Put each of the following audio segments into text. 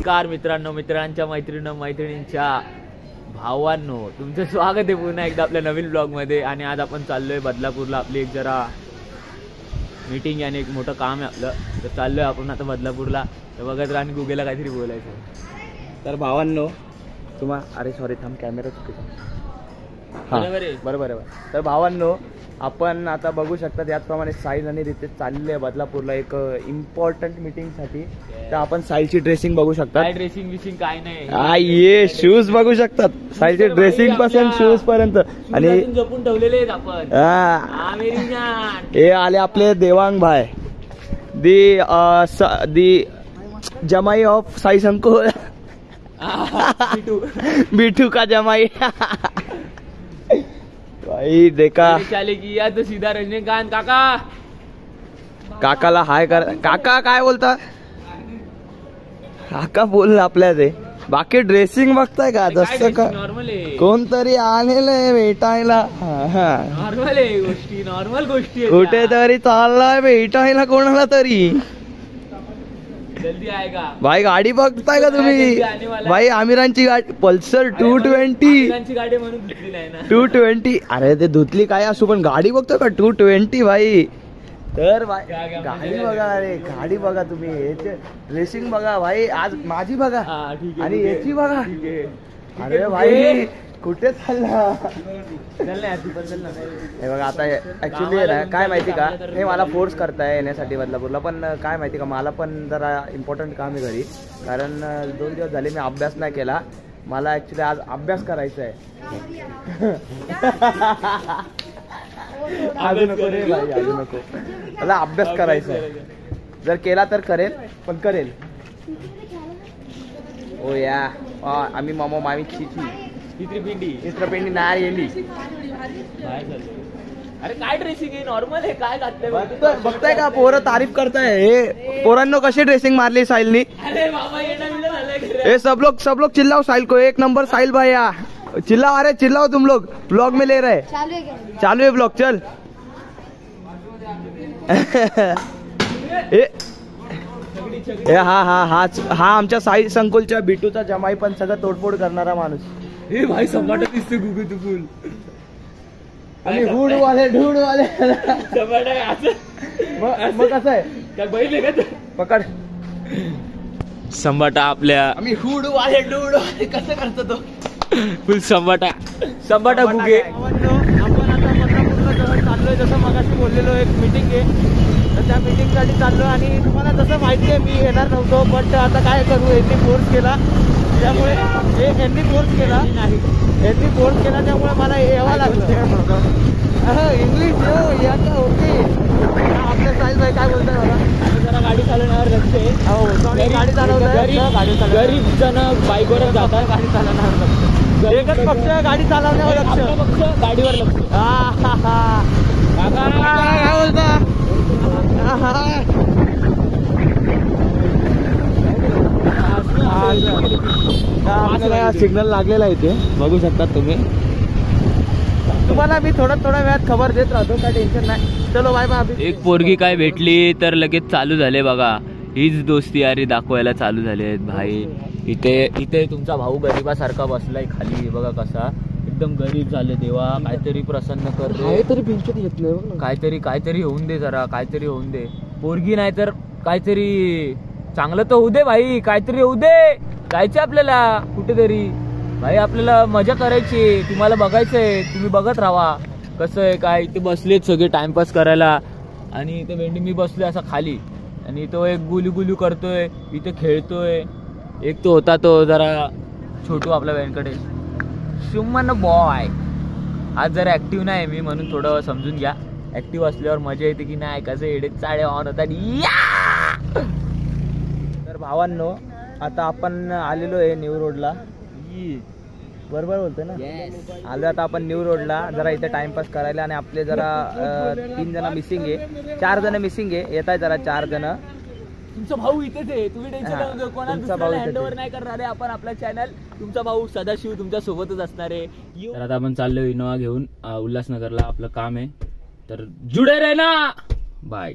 नमस्कार मित्रांनो, मित्रांच्या मैत्रिणींच्या भावांनो, तुमचं स्वागत आहे पुन्हा एकदा आपल्या नवीन ब्लॉग मध्ये। आणि आज आपण चाललोय बदलापूरला, आपली एक जरा मीटिंग आणि एक मोठं काम आहे आपलं, तर चाललोय आपण आता बदलापूरला। तर बघत राहा आणि गुगलला काहीतरी बोलायचं। तर भावांनो अरे सॉरी थांब, कॅमेरा चुकीचा। बरोबर आहे। तर भावांनो, आपण आता बघू शकता याचप्रमाणे साहिल आणि रितेश चालले आहे बदलापूरला एक इम्पॉर्टंट मीटिंग साठी। तर आपण साहिलची ड्रेसिंग बघू शकता, काय ड्रेसिंग विशिंग काय नाही, ये शूज बघू शकतात, साहिलचे ड्रेसिंग पासून शूज पर्यंत आणि जपून ठेवलेले आहेत आपण। हे आले आपले देवांग भाई, दी जमाई ऑफ साई संकुल, बिटू का जमाई। भाई देखा चाले की या तो सीधा रजनीकांत काकाला हाय कर। काका काय बोलता, काका बोल आपल्या ते। बाकी ड्रेसिंग बघताय का, जसं का नॉर्मल आहे, कोणतरी आलेलं आहे भेटायला। नॉर्मल आहे गोष्टी, नॉर्मल गोष्टी आहे। कुठेतरी चाललाय भेटायला कोणाला तरी, जल्दी आएगा भाई। गाडी बघताय का तुम्ही भाई, आमिरांची गाडी पल्सर 220 गाडी म्हणून धुतली नाही ना, 220। अरे ते धुतली काय असू, पण गाडी बघतो का 220 भाई। तर गाडी बघा, अरे गाडी बघा तुम्ही, याचे ड्रेसिंग बघा भाई, आज माझी बघा आणि याची बघा। अरे भाई कुठे चालला, हे बघा। आता ऍक्च्युली काय माहिती का, हे मला फोर्स करताय येण्यासाठी बदलापूरला, पण काय माहिती का, मला पण जरा इम्पॉर्टंट काम आहे घरी, कारण 2 दिवस झाले मी अभ्यास नाही केला। मला ऍक्च्युली आज अभ्यास करायचा आहे। अजून नको रे भाई, अजून नको, मला अभ्यास करायचा आहे। जर केला तर करेल, पण करेल। ओ या आम्ही मामा मामी चित्रपिंडी नाही येली। अरे काय ड्रेसिंग आहे, नॉर्मल आहे, काय घातलंय बघताय का, पोरं तारीफ करताय। हे पोरांनो कशी ड्रेसिंग मारली साहिलनी। अरे बाबा ये सब लोग चिल्लाओ साहिल को, 1 नंबर साहिल भैया, चिल्लाओ, अरे चिल्लाओ तुम लोग, ब्लॉग में ले रहे, चालू है ब्लॉग, चल। हा आमच्या साई संकुलच्या बिटूचा जमाई, पण सगळं तोडफोड करणारा माणूस। हे भाई समाटत दिसते गुगू तू फुल, आणि हुड वाले मग कसं आहे, काय बैल का पकड संबाटा आपल्या, आम्ही हुड वाले कसं करतो तो फुल संबाटा गुगे। आपण आता बदलापूरला जवळ चाललोय, जसं मगाशी बोललेलो एक मीटिंग आहे, तर त्या मीटिंगसाठी चाललो। आणि तुम्हाला जसं माहिती आहे मी येणार नव्हतो, बट आता काय करू, यांनी फोर्स केला, त्यामुळे यांनी फोर्स केला त्यामुळे मला यावं लागलं। English okay. आपल्या साहिल भाई काय बोलताय मला, जरा गाडी चालवण्यावर लक्ष आहे। हो गाडी चालवताय, गरीब जण बाईकवरच जातात, गाडी चालवण्यावर लक्ष, एकच पक्ष गाडी चालवण्यावर लक्ष, पक्ष गाडीवर लक्ष। काय बोलता, सिग्नल लागलेला आहे इथे, बघू शकता तुम्ही। तुम्हाला मी थोड्या वेळात खबर देत राहतो, काय टेन्शन नाही। चलो बाय बाय। एक पोरगी काय भेटली तर लगेच चालू झाले बघा, हीच दोस्ती यारी दाखवायला चालू झाले आहेत भाई। इथे तुमचा भाऊ गरीबासारखा बसलाय खाली, बघा कसा एकदम गरीब झाले। देवा काहीतरी प्रसन्न कर रे, काहीतरी होऊन दे, जरा काहीतरी होऊन दे, पोरगी नाही तर काहीतरी चांगलं तर होऊ दे भाई, काहीतरी होऊ दे। जायचं आपल्याला कुठेतरी भाई, आपल्याला मजा करायची, तुम्हाला बघायचंय, तुम्ही बघत राहा कसं आहे काय। इथे बसलेत सगळे टाइमपास करायला, आणि इथे भेंडी मी बसलोय असा खाली, आणि तो एक गुलू करतोय, इथे खेळतोय। एक तो होता तो जरा छोटू आपला व्यंकटेश, सुमन बॉय आज जरा ऍक्टिव्ह नाही मी, म्हणून थोडं समजून घ्या। ऍक्टिव्ह असल्यावर मजा येते की नाही, कसे एडे चाळे ऑन होतात। तर भावांनो, आता आपण आलेलो आहे न्यू रोडला, बरोबर बोलतोय ना, आलो आता आपण न्यू रोडला जरा इथे टाइमपास करायला। आणि आपले जरा 3 जण मिसिंग आहे, 4 जण मिसिंग आहे, येत आहे जरा 4 जण। तुमचा भाऊ इथेच आहे, तुम्ही टेन्शन घेऊ, कोणाला हँडओव्हर नाही करणार आहे आपण, आपला चॅनल, तुमचा भाऊ सदाशिव तुमच्या सोबतच असणार आहे। तर आता आपण चाललो इनोवा घेऊन उल्हासनगरला, आपलं काम आहे, तर जुडे रे ना, बाय।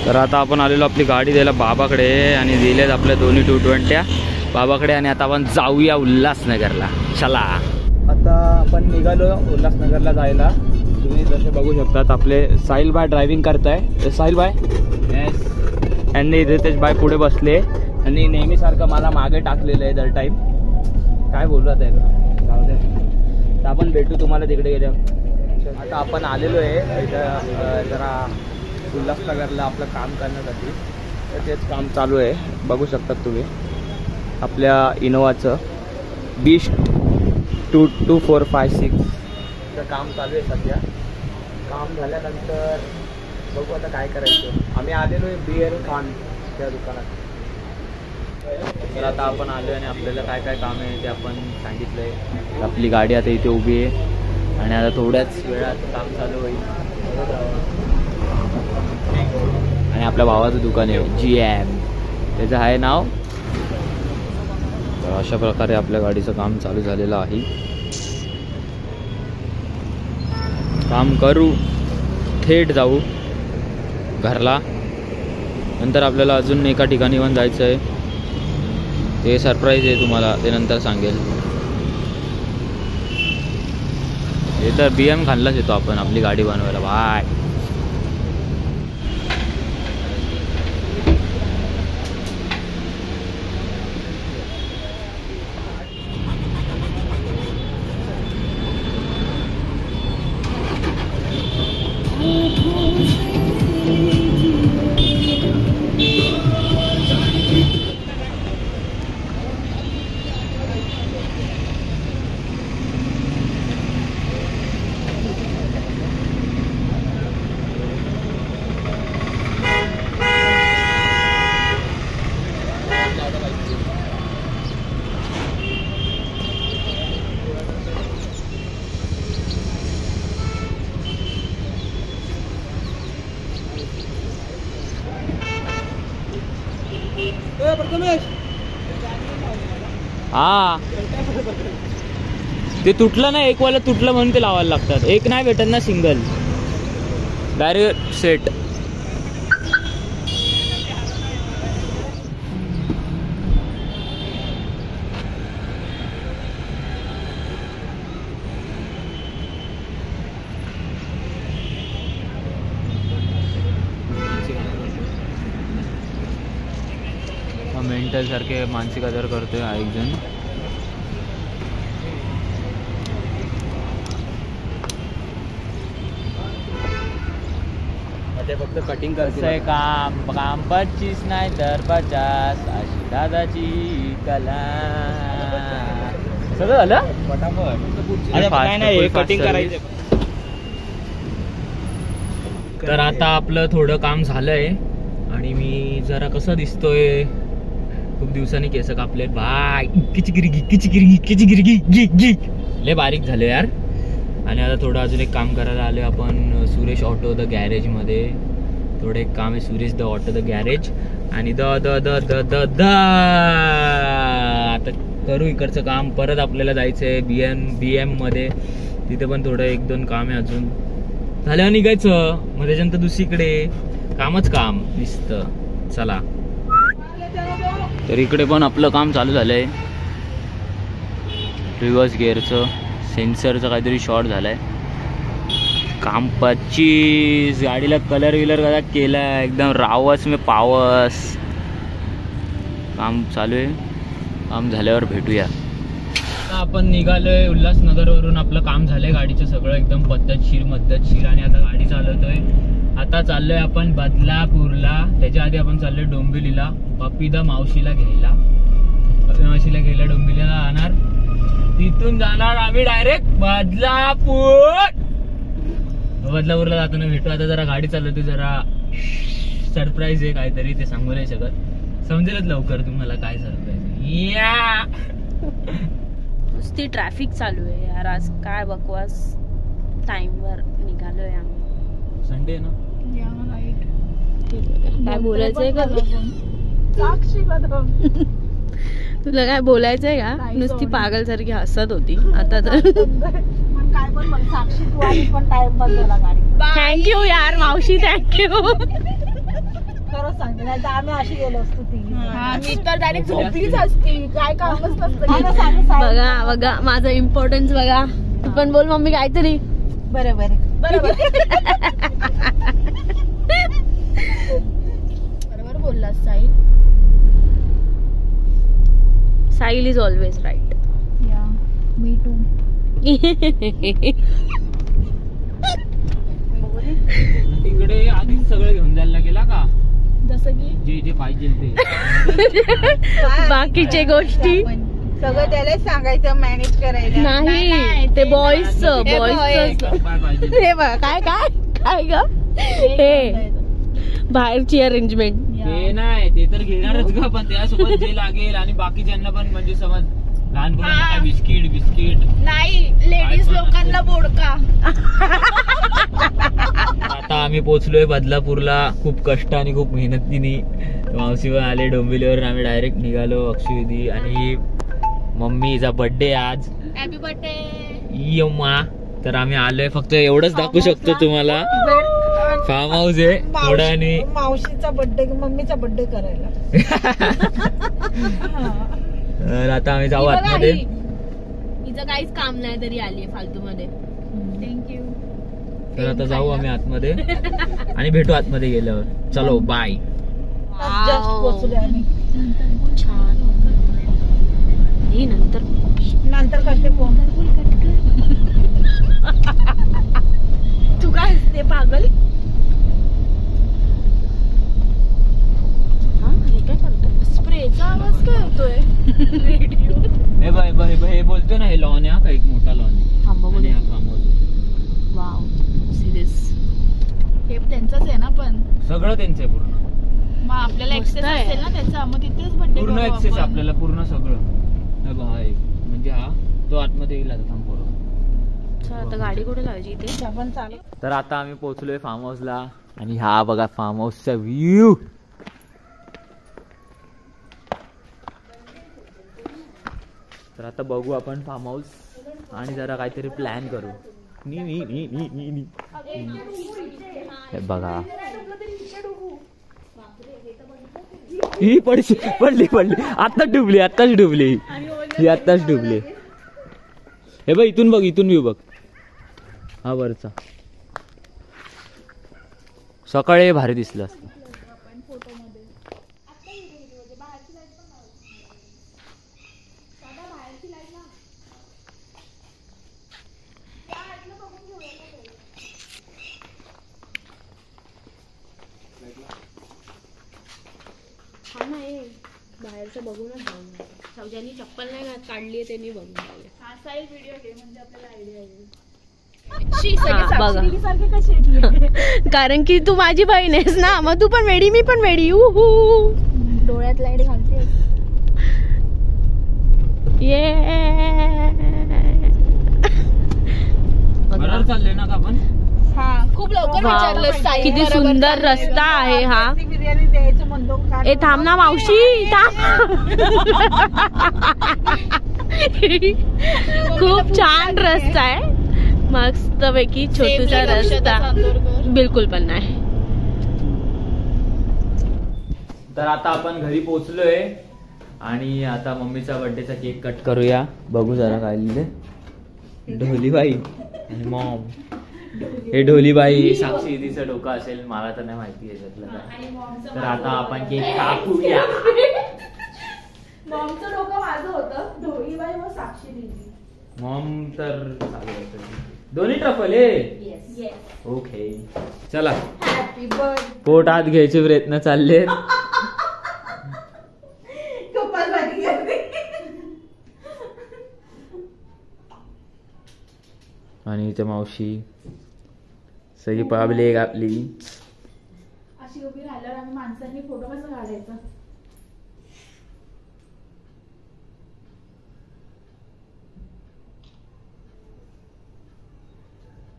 तर आता आपण आलेलो आपली गाडी द्यायला बाबाकडे आणि दिलेत आपल्या दोन्ही 220 बाबाकडे आणि आता आपण जाऊया उल्हासनगरला. चला आता आपण निघालो उल्हासनगरला जायला. तुम्ही जसे बघू शकतात आपले साहिल बाय ड्रायव्हिंग करताय. साहिल बाय येस यांनी रितेश बाय पुढे बसले आणि नेहमीसारखं मला मागे टाकलेलं आहे दर टाईम. काय बोलू आता जाऊ दे. तर आपण भेटू तुम्हाला तिकडे गेल्या. आता आपण आलेलो आहे इथं जरा उल्हासनगरला आपलं काम करण्यासाठी. तर तेच काम चालू आहे बघू शकतात तुम्ही. आपल्या इनोवाचं बीश 2456 काम चालू आहे सध्या. काम झाल्यानंतर बघू आता काय करायचं. आम्ही आलेलो आहे BN खान त्या दुकानात. तर आता आपण आलो आणि आपल्याला काय काय काम आहे ते आपण सांगितलं आहे. आपली गाडी आता इथे उभी आहे आणि आता थोड्याच वेळात काम चालू होईल. आणि आपल्या भावाचं दुकान आहे GM त्याचं आहे नाव. तर अशा प्रकारे आपल्या गाडीचं काम चालू झालेलं आहे. काम करू थेट जाऊ घरला. नंतर आपल्याला अजून एका ठिकाणी पण जायचं आहे. ते सरप्राईज आहे तुम्हाला ते नंतर सांगेल. हे तर BM खानलाच येतो आपण आपली गाडी बनवायला. बाय हा ते तुटलं ना. एक वाला तुटलं म्हणून ते लावायला लागतात. एक नाही भेटत ना सिंगल डायरेक्ट सेट. मेंटल सारखे मानसिक आजार करतोय हा एक जण. ते फक्त कटिंग करतोय. काम 25 नाही तर 50 अशी दादाची कला. सगळं झालं पटापट. नाही कटिंग करायचं. तर आता आपलं थोडं काम झालंय आणि मी जरा कसं दिसतोय. खूप दिवसांनी केस कापले बाय. किचकिरगी लय बारीक झाले यार. आणि आता थोडं अजून एक काम करायला आलो आपण सुरेश ऑटो द गॅरेज मध्ये. थोडं एक काम आहे Suresh the auto the garage. आणि the the the the the the आता करू इकडचं काम. परत आपल्याला जायचंय BM मध्ये. तिथे पण थोडं 1-2 काम आहे अजून. झाल्यावर निघायचं. मग त्याच्यानंतर दुसरीकडे कामच काम दिसतं. चला तर इकडे पण आपलं काम चालू झालंय. रिव्हर्स गिअरचं सेन्सरचं काहीतरी शॉर्ट झालाय. काम 25 गाडीला कलर विलर कसा केला एकदम रावस में पावस. काम चालू आहे. काम झाल्यावर भेटूया. आता आपण निघालोय उल्हासनगरवरून. आपलं काम झालंय गाडीचं सगळं एकदम पद्धतशीर आणि आता गाडी चालवतोय. आता चाललोय आपण बदलापूरला. त्याच्या आधी आपण चाललोय डोंबिवलीला पपिदा मावशीला घ्यायला. डोंबिवलीला जाणार. तिथून जाणार आम्ही डायरेक्ट बदलापूरला जाताना भेटू. आता जरा गाडी चालवते. जरा सरप्राईज आहे काहीतरी ते सांगू नाही शकत. समजेलच लवकर तुम्हाला काय सरप्राईज. या नुसती ट्रॅफिक चालू आहे यार आज. काय बकवास टाइमवर निघालोय आम्ही. संडे ना. काय बोलायचंय का तुला? काय बोलायचंय का? नुसती पागल सारखी हसत होती आता तर. काय पण म्हण, साक्षी तू आलीस पण टाइमपास झाला गाडी. थँक्यू यार मावशी, थँक्यू. खरंच सांगते, नाही तर आम्ही अशी गेलो असतो ती. मी तर डायरेक्ट झोपलीच असती, काय कामच नसतं. बघा बघा माझं इम्पॉर्टन्स बघा. तू पण बोल मम्मी काहीतरी. बरोबर बरोबर बोललास साई. साईल is always right. Me too. तिकडे आधीच सगळं घेऊन जायला गेला का, जसं की जे जे पाहिजे ते. बाकीचे गोष्टी सगळं त्यालाच सांगायचं मॅनेज करायला. नाही ते बॉईज काय पाहिजे हे बघ काय काय काय ग हे बाहेरची अरेंजमेंट. ते नाही, ते तर घेणारच का, पण त्यासोबत जे लागेल आणि बाकीच्यांना पण, म्हणजे समज लहान मुलांना काय बिस्किट नाही, लेडीज लोकांना बोडका. आता आम्ही पोहोचलोय बदलापूरला खूप कष्ट आणि खूप मेहनतीने. मावशीवर आले डोंबिवलीवर, आम्ही डायरेक्ट निघालो अक्षयविधी. आणि मम्मीचा बर्थडे आज. हॅपी बर्थडे यम्मा. तर आम्ही आलोय, फक्त एवढंच दाखवू शकतो तुम्हाला. फार्म हाऊस आहे थोडं, आणि मावशीचा बर्थडे मम्मीचा बर्थडे करायला. तर आता आम्ही जाऊ आतमध्ये. हिचं काहीच काम नाही तरी आली फालतू मध्ये. थँक्यू. तर आता जाऊ आम्ही आतमध्ये आणि भेटू आतमध्ये गेल्यावर. चलो बाय. जस्ट पोहोचलोय आम्ही. छान. नंतर करते फोन. तू काय ते पागल. काय करतो स्प्रेचा आवाज काय होतोय. रेडिओ. हे बोलतो ना, हे लॉन आहे का, एक मोठा लॉन आहे. थांबा आणि हा फार्म हाऊस आहे. Wow serious. हे त्यांचंच आहे ना, पण सगळं त्यांचं आहे पूर्ण. मग आपल्याला मस्त एक्सेस आहे. असेल ना त्याचा, मग तिथेच बर्थडे पूर्ण ऍक्सेस आपल्याला, पूर्ण सगळं. हा बघा एक, म्हणजे हा तो आतमध्ये येईल. आता थांब बरोबर. आता गाडी कुठे लावायची इथे. आपण चालू. तर आता आम्ही पोहोचलोय फार्म हाऊसला, आणि हा बघा फार्म हाऊसचा व्ह्यू. तर आता बघू आपण फार्म हाऊस आणि जरा काहीतरी प्लॅन करू. हे बघा, ही पडली आताच डुबली ही आत्ताच डुबली. हे बघ इथून व्ह्यू बघ. हा वरचा सकाळी भारी दिसलं असतं. हा नाही बाहेरचं बघूनच जाऊ. ज्यांनी चप्पल नाही काढली त्यांनी बघून जाऊया. व्हिडिओ घे म्हणजे आपल्याला आयडिया येईल. कारण की तू माझी बहीण आहेस ना, मग तू पण वेडी मी पण वेडी. डोळ्यात लाईट घालते. ये चालले ना का आपण. खूप लवकर विचारलं. किती सुंदर रस्ता आहे हा. बिर्याणी द्यायचं म्हणतो. ए थांब ना मावशी, थांब. खूप छान रस्ता आहे, मस्त पैकी छोटूसा रस्ता. बिलकुल पण नाही. तर आता आपण घरी पोहोचलोय आणि आता मम्मीचा बर्थडेचा केक कट करूया. बघू जरा काय लिहिले. ढोलीबाई आणि मॉम. हे ढोलीबाई साक्षी दिचं डोकं असेल, मला तर नाही माहिती याच्यातलं काय. तर आता आपण केक कापूया. मॉमचं डोकं माझं होतं, ढोलीबाई व साक्षी दिली. मॉम तर चालू होतं. दोन्ही ट्रफल आहे. ओके चला, हॅपी बर्थडे. पोट आत घ्यायचे प्रयत्न चालले. आणि इथे मावशी सगळी पाबले आपली. अशी उभी राहिल्यावर आम्ही माणसांनी फोटो कसं काढायचा.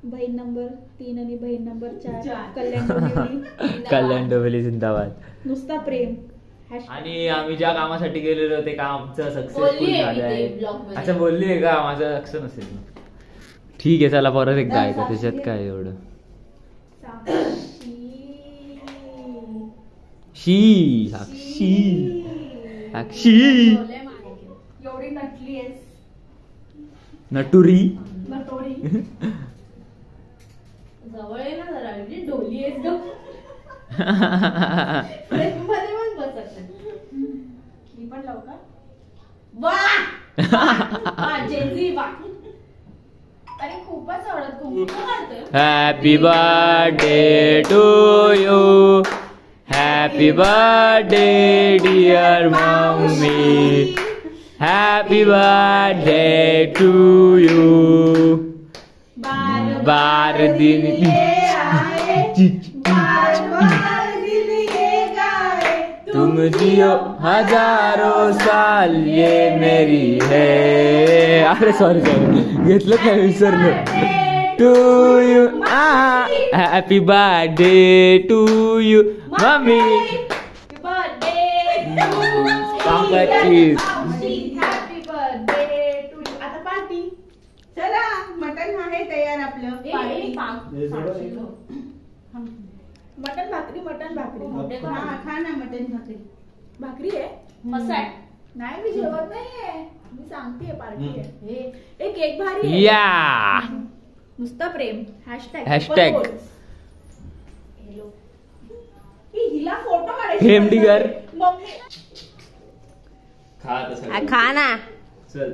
बहीण नंबर 3 आणि बहीण नंबर 4 कल्याण डोंबिवली जिंदाबाद. नुसता प्रेम. आणि आम्ही ज्या कामासाठी गेलेलो ते काम आमचं सक्सेसफुल झालं आहे. अच्छा बोलली आहे का, माझं लक्ष नसेल. ठीक आहे चला परत एकदा ऐका त्याच्यात काय एवढं. शी साक्षी साक्षी एवढी नटली आहेस नटुरी नटोरी जवळ आहे ना जरा ढोली आहेस ग मध्ये पण बसत मी पण लावू का वा जेजी वा अरे खूपच आवडत खूप आवडतं. Happy birthday to you happy birthday dear mummy happy birthday to you बार दिन तुम जियो हजारों साल ये मेरी है. अरे सॉरी घेतलं काय विसरलं. To you happy birthday to you mummy happy birthday to you. आता पार्टी चला मटन आहे तयार आपलं. मटन भाकरी हा खा ना मटन भाकरी आहे असं आहे नाही मी जेवत नाहीये मी सांगते पार्टी आहे. एक केक भारी आहे या नुसतं प्रेम हॅशटॅग हिला फोटो काढायचे हेमडीगर मम्मी खा खा ना चल